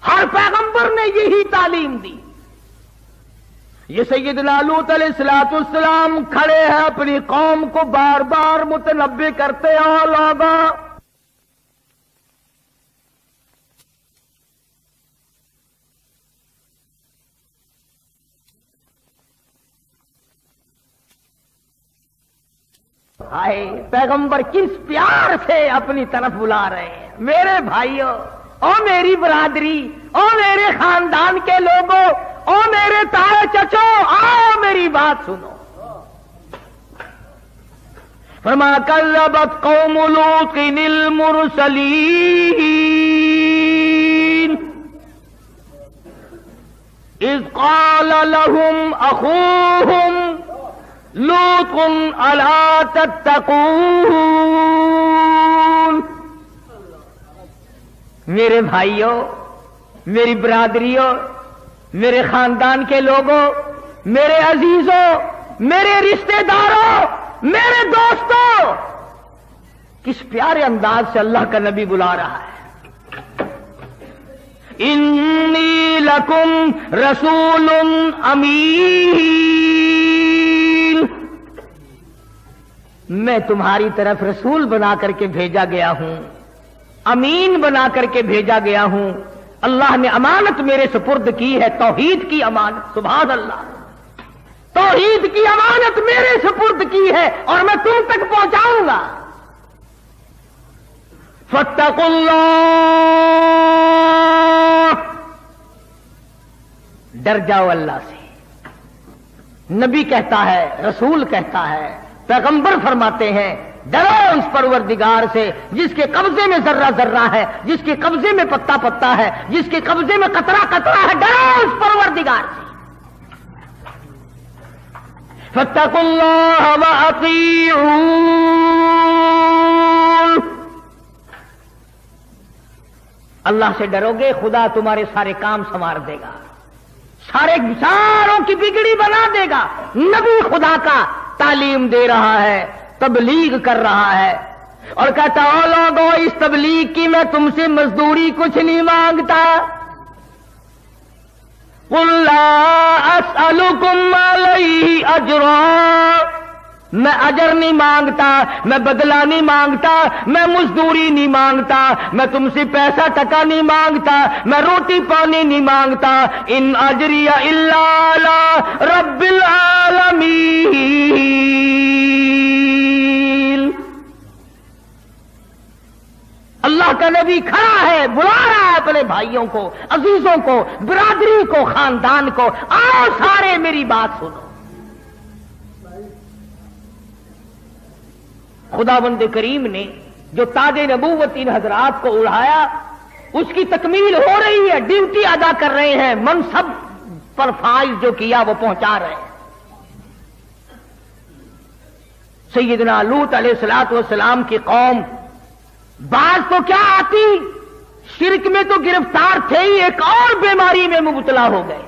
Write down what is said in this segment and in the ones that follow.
ہر پیغمبر نے یہی تعلیم دی. یہ سیدنا لوط علیہ الصلوۃ والسلام کھڑے ہیں اپنی قوم کو بار بار متنبہ کرتے ہیں لوگوں ہائے پیغمبر کس پیار سے اپنی طرف بلا رہے ہیں. میرے بھائیوں، او میری برادری، او میرے خاندان کے لوگوں، او میرے تائے چچو، آؤ میری بات سنو. فرمایا کذبت قوم لوط المرسلین اذ قال لهم اخوهم لوط الا تتقون. میرے بھائیوں، میری برادریوں، میرے خاندان کے لوگوں، میرے عزیزوں، میرے رشتہ داروں، میرے دوستوں، کس پیارے انداز سے اللہ کا نبی بلا رہا ہے. انی لکم رسول امین، میں تمہاری طرف رسول بنا کر کے بھیجا گیا ہوں، امین بنا کر کے بھیجا گیا ہوں. اللہ نے امانت میرے سپرد کی ہے، توحید کی امانت. سبحان اللہ، توحید کی امانت میرے سپرد کی ہے اور میں تم تک پہنچاؤں گا. فاتقوا اللہ، ڈر جاؤ اللہ سے. نبی کہتا ہے، رسول کہتا ہے، پیغمبر فرماتے ہیں ڈرو اس پروردگار سے جس کے قبضے میں ذرہ ذرہ ہے، جس کے قبضے میں پتا پتا ہے، جس کے قبضے میں قطرہ قطرہ ہے. ڈرو اس پروردگار سے. فاتقوا اللہ واطیعون، اللہ سے ڈرو گے خدا تمہارے سارے کام سنوار دے گا، ساروں کی بگڑی بنا دے گا. نبی خدا کا تعلیم دے رہا ہے، تبلیغ کر رہا ہے اور کہتا او لوگوں اس تبلیغ کی میں تم سے مزدوری کچھ نہیں مانگتا. قل لا اسألکم علیہ اجرا، میں اجر نہیں مانگتا، میں بدلہ نہیں مانگتا، میں مزدوری نہیں مانگتا، میں تم سے پیسہ ٹکا نہیں مانگتا، میں روٹی پانی نہیں مانگتا. ان اجری الا علی رب العالمین. اللہ کا نبی کھڑا ہے، بلا رہا ہے اپنے بھائیوں کو، عزیزوں کو، برادری کو، خاندان کو، آؤ سارے میری بات سنو. خداوند کریم نے جو تاج نبوت ان حضرات کو اڑایا اس کی تکمیل ہو رہی ہے، ڈیوٹی ادا کر رہے ہیں، منصب پر فائز جو کیا وہ پہنچا رہے ہیں. سیدنا لوط علیہ الصلوۃ والسلام کی قوم بعض تو کیا آتی، شرک میں تو گرفتار تھے ہی، ایک اور بیماری میں مبتلا ہو گئے،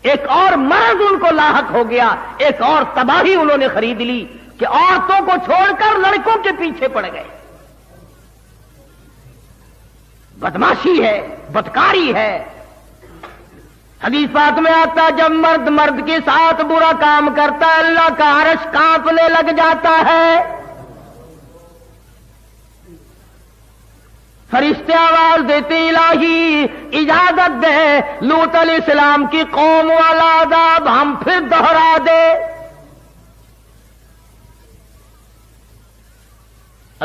ایک اور مرض ان کو لاحق ہو گیا، ایک اور تباہی انہوں نے خرید لی کہ عورتوں کو چھوڑ کر لڑکوں کے پیچھے پڑ گئے. بدماشی ہے، بدکاری ہے. حدیث پاک میں آتا جب مرد مرد کے ساتھ برا کام کرتا ہے اللہ کا عرش کانپنے لگ جاتا ہے. فرشتے آواز دیتے الہی اجازت دے لوط علیہ السلام کی قوم والا عذاب ہم پھر دوہرا دے.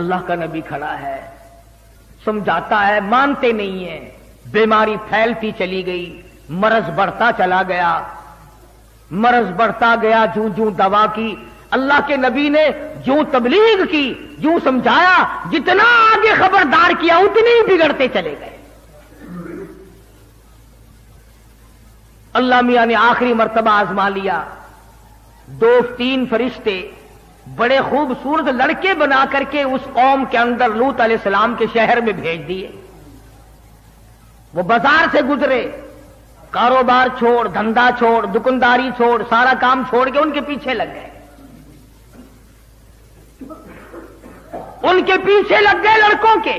اللہ کا نبی کھڑا ہے، سمجھاتا ہے، مانتے نہیں ہیں. بیماری پھیلتی چلی گئی، مرض بڑھتا چلا گیا، مرض بڑھتا گیا. جوں جوں دوا کی اللہ کے نبی نے، جوں تبلیغ کی، جوں سمجھایا، جتنا آگے خبردار کیا اتنے ہی بگڑتے چلے گئے. اللہ میاں نے آخری مرتبہ آزما لیا. 2-3 فرشتے بڑے خوبصورت لڑکے بنا کر کے اس قوم کے اندر لوط علیہ السلام کے شہر میں بھیج دیے. وہ بازار سے گزرے، کاروبار چھوڑ، دھندا چھوڑ، دکانداری چھوڑ، سارا کام چھوڑ کے ان کے پیچھے لگ گئے. ان کے پیچھے لگ گئے لڑکوں کے.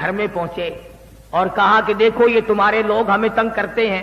گھر میں پہنچے اور کہا کہ دیکھو یہ تمہارے لوگ ہمیں تنگ کرتے ہیں.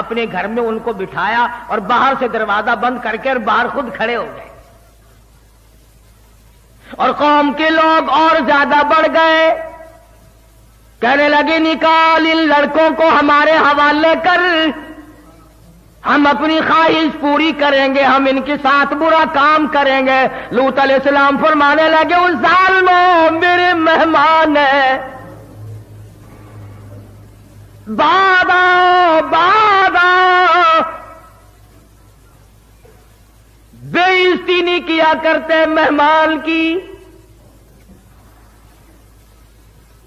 اپنے گھر میں ان کو بٹھایا اور باہر سے دروازہ بند کر کے اور باہر خود کھڑے ہو گئے. اور قوم کے لوگ اور زیادہ بڑھ گئے, کہنے لگے نکال ان لڑکوں کو ہمارے حوالے کر, ہم اپنی خواہش پوری کریں گے, ہم ان کے ساتھ برا کام کریں گے. لوط علیہ السلام فرمانے لگے ان ظالموں میرے مہمان ہیں, بعد آؤ بعد آؤ, بے عزتی نہیں کیا کرتے مہمان کی.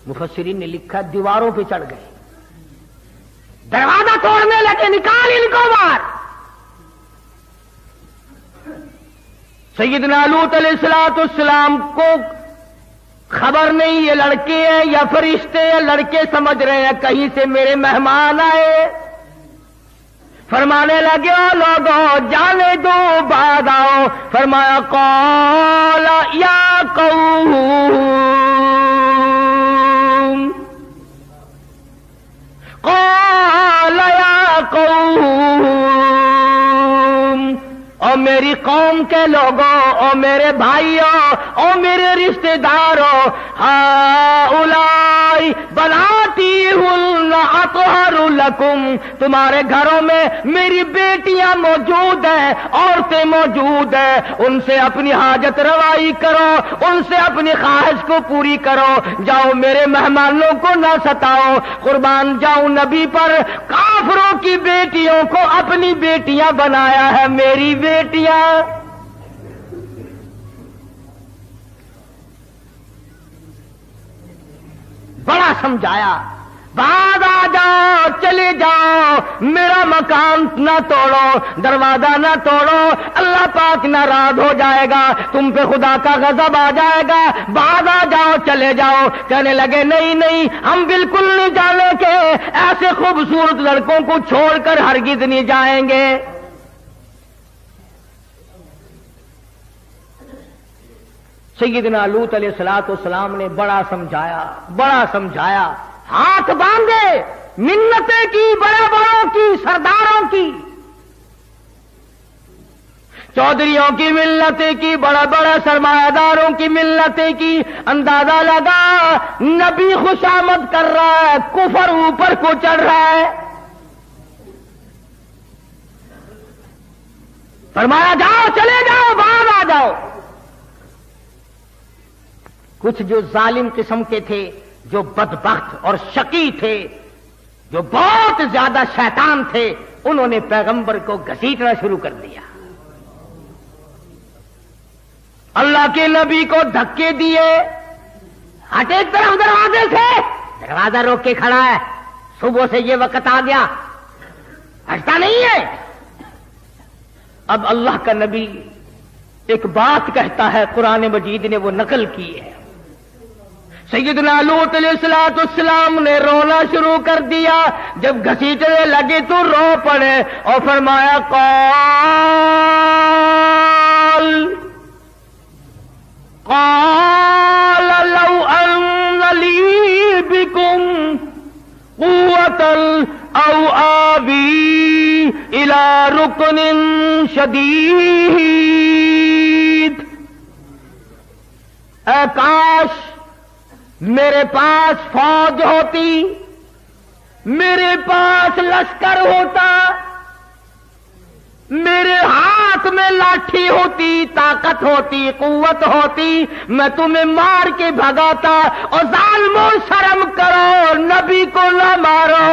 مفسرین نے لکھا دیواروں پہ چڑھ گئے, دروازہ توڑنے لگے, نکال ان کو باہر. سیدنا لوط علیہ السلام کو خبر نہیں یہ لڑکے ہیں یا فرشتے ہیں, لڑکے سمجھ رہے ہیں کہیں سے میرے مہمان آئے. فرمانے لگے او لوگوں جانے دو بعد آؤ. فرمایا قال یا قوم, قال یا قوم, او میری قوم کے لوگوں, او میرے بھائیوں, او میرے رشتہ داروں, ہؤلاء بناتیہن اطہر لکم, تمہارے گھروں میں میری بیٹیاں موجود ہیں, عورتیں موجود ہیں, ان سے اپنی حاجت روائی کرو, ان سے اپنی خواہش کو پوری کرو. جاؤ میرے مہمانوں کو نہ ستاؤ. قربان جاؤں نبی پر, کافروں کی بیٹیوں کو اپنی بیٹیاں بنایا ہے, میری بیٹیاں. بڑا سمجھایا, بعد آ جاؤ چلے جاؤ, میرا مکان نہ توڑو, دروازہ نہ توڑو, اللہ پاک ناراض ہو جائے گا, تم پہ خدا کا غضب آ جائے گا. بعد آ جاؤ چلے جاؤ. کہنے لگے نہیں نہیں, ہم بالکل نہیں جانے کے, ایسے خوبصورت لڑکوں کو چھوڑ کر ہرگز نہیں جائیں گے. سیدنا لوط علیہ السلام نے بڑا سمجھایا, ہاتھ باندھے, منتیں کی بڑے بڑوں کی, سرداروں کی, چودھریوں کی منتیں کی, بڑے بڑے سرمایہ داروں کی منتیں کی. اندازہ لگا نبی خوشامد کر رہا ہے, کفر اوپر کو چڑھ رہا ہے. فرمایا جاؤ چلے جاؤ, باہر آ جاؤ. کچھ جو ظالم قسم کے تھے, جو بدبخت اور شقی تھے, جو بہت زیادہ شیطان تھے, انہوں نے پیغمبر کو گھسیٹنا شروع کر دیا. اللہ کے نبی کو دھکے دیے, ہٹ ایک طرف دروازے سے, دروازہ روک کے کھڑا ہے, صبح سے یہ وقت آ گیا, ہٹتا نہیں ہے. اب اللہ کا نبی ایک بات کہتا ہے, قرآن مجید نے وہ نقل کی ہے. سیدنا لوط علیہ السلام نے رونا شروع کر دیا. جب گھسیٹنے لگے تو رو پڑے اور فرمایا قال لو ان لی بکم قوة او آوی الى رکن شدید, اے کاش میرے پاس فوج ہوتی, میرے پاس لشکر ہوتا, میرے ہاتھ میں لاٹھی ہوتی, طاقت ہوتی, قوت ہوتی, میں تمہیں مار کے بھگاتا. اور ظالموں شرم کرو, نبی کو نہ مارو,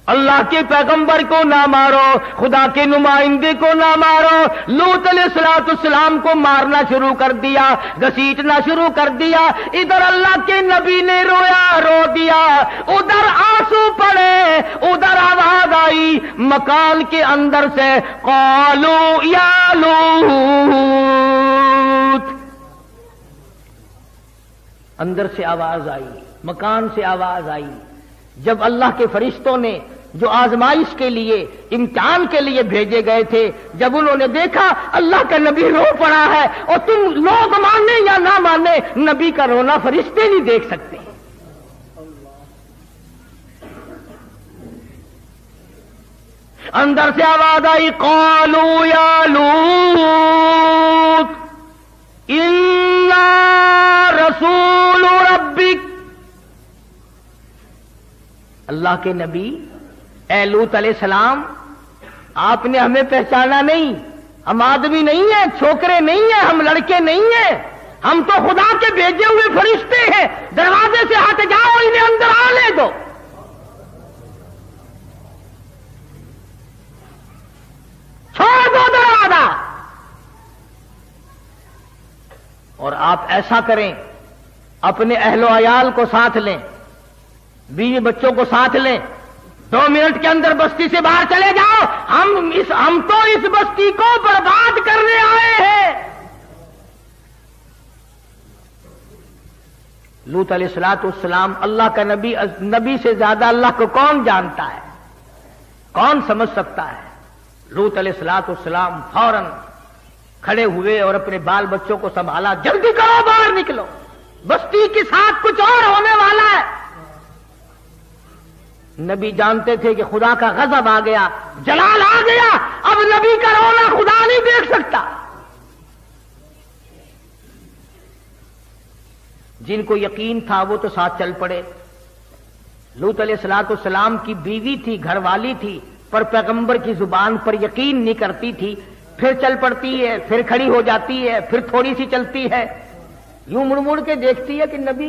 اللہ کے پیغمبر کو نہ مارو, خدا کے نمائندے کو نہ مارو. لوط علیہ السلام کو مارنا شروع کر دیا, گھسیٹنا شروع کر دیا. ادھر اللہ کے نبی نے رویا, رو دیا, ادھر آنسو پڑے, ادھر آواز آئی مکان کے اندر سے, قالوا یا لوط. اندر سے آواز آئی, مکان سے آواز آئی. جب اللہ کے فرشتوں نے جو آزمائش کے لیے امتحان کے لیے بھیجے گئے تھے، جب انہوں نے دیکھا اللہ کا نبی رو پڑا ہے، اور تم لوگ مانے یا نہ مانے نبی کا رونا فرشتے نہیں دیکھ سکتے۔ اندر سے آواز آئی قالوا یا لوط انا رسول ربک، اللہ کے نبی اے لوط علیہ السلام، آپ نے ہمیں پہچانا نہیں، ہم آدمی نہیں ہیں، چھوکرے نہیں ہیں، ہم لڑکے نہیں ہیں، ہم تو خدا کے بھیجے ہوئے فرشتے ہیں، دروازے سے ہٹ جاؤ، انہیں اندر آنے دو۔ چھوڑ دو دروازہ۔ اور آپ ایسا کریں، اپنے اہل و عیال کو ساتھ لیں، بیوی بچوں کو ساتھ لیں، 2 منٹ کے اندر بستی سے باہر چلے جاؤ، ہم تو اس بستی کو برباد کرنے آئے ہیں۔ لوط علیہ السلام اللہ کا نبی سے زیادہ اللہ کو کون جانتا ہے، کون سمجھ سکتا ہے؟ لوط علیہ السلام فوراً کھڑے ہوئے اور اپنے بال بچوں کو سنبھالا، جلدی کرو باہر نکلو، بستی کے ساتھ کچھ اور ہونے والا ہے۔ نبی جانتے تھے کہ خدا کا غضب آ گیا، جلال آ گیا، اب نبی کا رونا خدا نہیں دیکھ سکتا۔ جن کو یقین تھا وہ تو ساتھ چل پڑے۔ لوط علیہ السلام کی بیوی تھی، گھر والی تھی، پر پیغمبر کی زبان پر یقین نہیں کرتی تھی، پھر چل پڑتی ہے، پھر کھڑی ہو جاتی ہے، پھر تھوڑی سی چلتی ہے، یوں مڑ مڑ کے دیکھتی ہے کہ نبی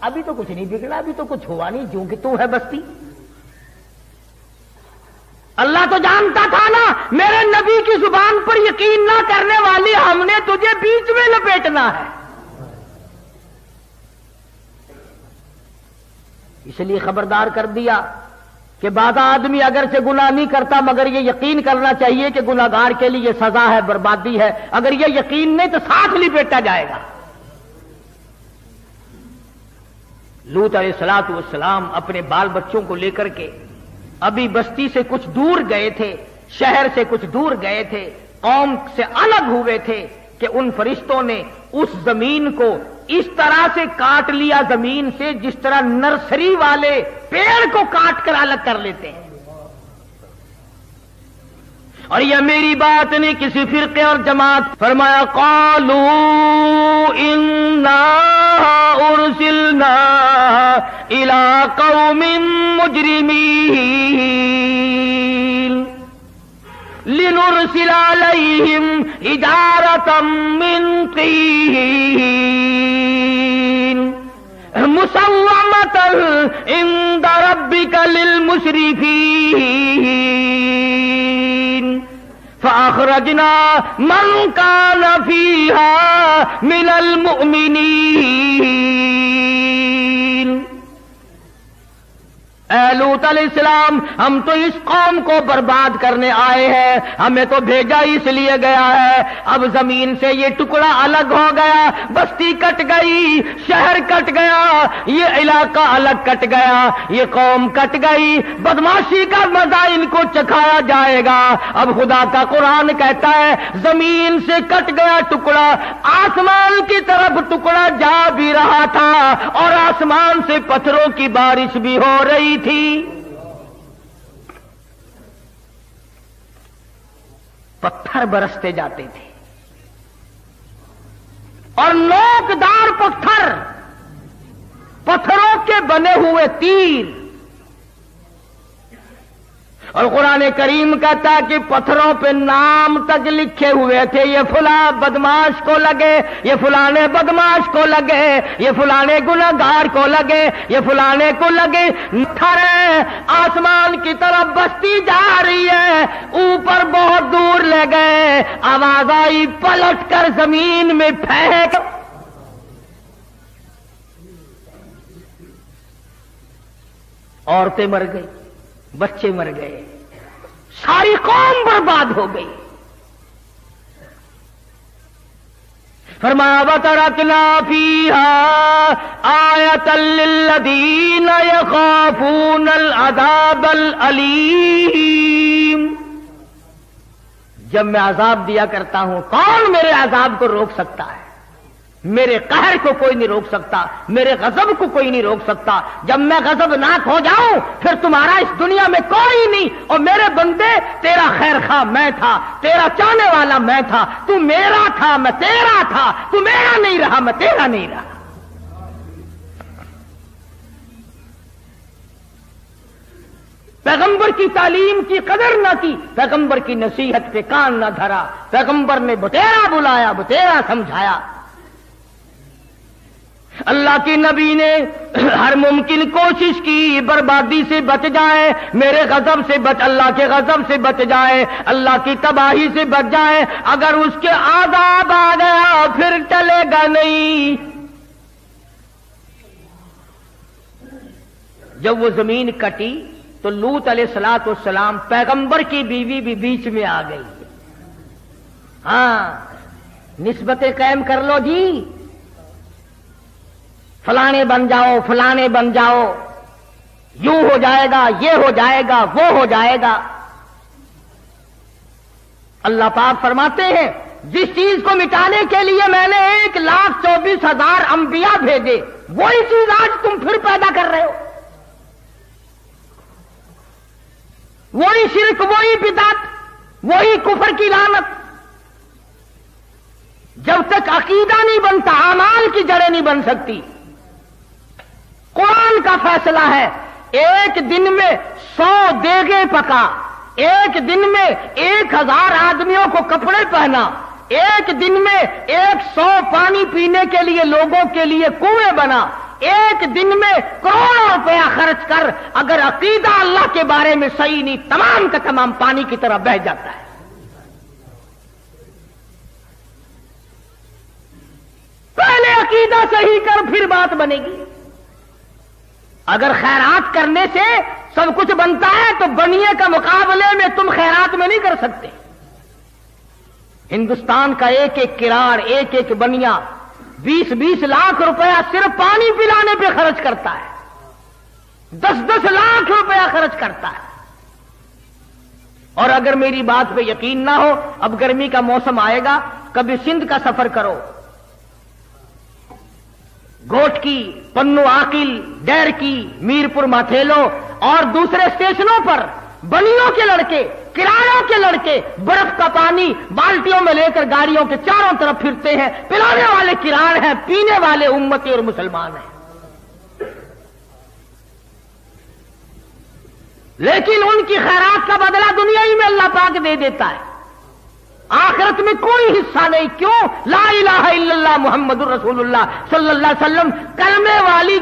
ابھی تو کچھ نہیں بگڑا، ابھی تو کچھ ہوا نہیں، جو کہ تو ہے بستی۔ اللہ تو جانتا تھا نا میرے نبی کی زبان پر یقین نہ کرنے والی ہم نے تجھے بیچ میں لپیٹنا ہے، اس لیے خبردار کر دیا کہ بعض آدمی اگر سے گناہ نہیں کرتا مگر یہ یقین کرنا چاہیے کہ گناہگار کے لیے سزا ہے، بربادی ہے، اگر یہ یقین نہیں تو ساتھ لپیٹا جائے گا۔ لوط علیہ السلام اپنے بال بچوں کو لے کر کے ابھی بستی سے کچھ دور گئے تھے، شہر سے کچھ دور گئے تھے، قوم سے الگ ہوئے تھے کہ ان فرشتوں نے اس زمین کو اس طرح سے کاٹ لیا زمین سے جس طرح نرسری والے پیڑ کو کاٹ کر الگ کر لیتے ہیں۔ اور یہ میری بات نہیں کسی فرقے اور جماعت، فرمایا قالوا انا ارسلنا الى قوم مجرمین لنرسل علیہم حجارۃ من طین مسومۃ عند ربک للمسرفین فأخرجنا من كان فيها من المؤمنين۔ اے لوط علیہ السلام، ہم تو اس قوم کو برباد کرنے آئے ہیں، ہمیں تو بھیجا اس لیے گیا ہے۔ اب زمین سے یہ ٹکڑا الگ ہو گیا، بستی کٹ گئی، شہر کٹ گیا، یہ علاقہ الگ کٹ گیا، یہ قوم کٹ گئی، بدماشی کا مزہ ان کو چکھایا جائے گا۔ اب خدا کا قرآن کہتا ہے زمین سے کٹ گیا ٹکڑا، آسمان کی طرف ٹکڑا جا بھی رہا تھا اور آسمان سے پتھروں کی بارش بھی ہو رہی تھی، پتھر برستے جاتے تھے اور نوکدار پتھروں کے بنے ہوئے تیر، اور قرآن کریم کہتا ہے کہ پتھروں پہ نام تک لکھے ہوئے تھے، یہ فلاں بدماش کو لگے، یہ فلانے بدماش کو لگے، یہ فلانے گنہگار کو لگے، یہ فلانے کو لگے۔ تھرے آسمان کی طرف بستی جا رہی ہے، اوپر بہت دور لے گئے، آواز آئی پلٹ کر زمین میں پھینک۔ عورتیں مر گئی، بچے مر گئے، ساری قوم برباد ہو گئی۔ فرمایا وَتَرَكْنَا فِيهَا آیَةً لِّلَّذِينَ يَخَافُونَ الْعَذَابَ الْأَلِيمَ۔ جب میں عذاب دیا کرتا ہوں کون میرے عذاب کو روک سکتا ہے؟ میرے قہر کو کوئی نہیں روک سکتا، میرے غضب کو کوئی نہیں روک سکتا۔ جب میں غضبناک ہو جاؤں پھر تمہارا اس دنیا میں کوئی نہیں۔ اور میرے بندے تیرا خیر خواہ میں تھا، تیرا چاہنے والا میں تھا، تو میرا تھا میں تیرا تھا، تو میرا نہیں رہا میں تیرا نہیں رہا۔ پیغمبر کی تعلیم کی قدر نہ کی، پیغمبر کی نصیحت پہ کان نہ دھرا، پیغمبر نے بتیرا بلایا، بتیرا سمجھایا۔ اللہ کے نبی نے ہر ممکن کوشش کی بربادی سے بچ جائے، میرے غضب سے بچ، اللہ کے غضب سے بچ جائے، اللہ کی تباہی سے بچ جائے۔ اگر اس کے عذاب آ گیا پھر چلے گا نہیں۔ جب وہ زمین کٹی تو لوط علیہ السلام پیغمبر کی بیوی بھی بیچ میں آ گئی۔ ہاں نسبتیں قائم کر لو جی، فلانے بن جاؤ، فلانے بن جاؤ، یوں ہو جائے گا، یہ ہو جائے گا، وہ ہو جائے گا۔ اللہ پاک فرماتے ہیں جس چیز کو مٹانے کے لیے میں نے 1,24,000 انبیاء بھیجے، وہی چیز آج تم پھر پیدا کر رہے ہو۔ وہی شرک، وہی بدعت، وہی کفر کی لعنت۔ جب تک عقیدہ نہیں بنتا اعمال کی جڑیں نہیں بن سکتی۔ قرآن کا فیصلہ ہے، ایک دن میں 100 دیگیں پکا، ایک دن میں 1,000 آدمیوں کو کپڑے پہنا، ایک دن میں 100 پانی پینے کے لیے لوگوں کے لیے کنویں بنا، ایک دن میں کروڑوں روپیہ خرچ کر اگر عقیدہ اللہ کے بارے میں صحیح نہیں، تمام کا تمام پانی کی طرح بہہ جاتا ہے۔ پہلے عقیدہ صحیح کر پھر بات بنے گی۔ اگر خیرات کرنے سے سب کچھ بنتا ہے تو بنیے کا مقابلے میں تم خیرات میں نہیں کر سکتے۔ ہندوستان کا ایک ایک کراڑ، ایک ایک بنیا 20-20 لاکھ روپیہ صرف پانی پلانے پہ خرچ کرتا ہے، 10-10 لاکھ روپیہ خرچ کرتا ہے۔ اور اگر میری بات پہ یقین نہ ہو، اب گرمی کا موسم آئے گا، کبھی سندھ کا سفر کرو، گوٹ کی، پنو عاقل، ڈیر کی، میرپور ماتھیلو اور دوسرے اسٹیشنوں پر بنیوں کے لڑکے، کراڑوں کے لڑکے برف کا پانی بالٹیوں میں لے کر گاڑیوں کے چاروں طرف پھرتے ہیں۔ پلانے والے کراڑ ہیں، پینے والے امتی اور مسلمان ہیں۔ لیکن ان کی خیرات کا بدلہ دنیا ہی میں اللہ پاک دے دیتا ہے، آخرت میں کوئی حصہ نہیں۔ کیوں؟ لا الہ الا اللہ محمد الرسول اللہ صلی اللہ علیہ وسلم کلمے والی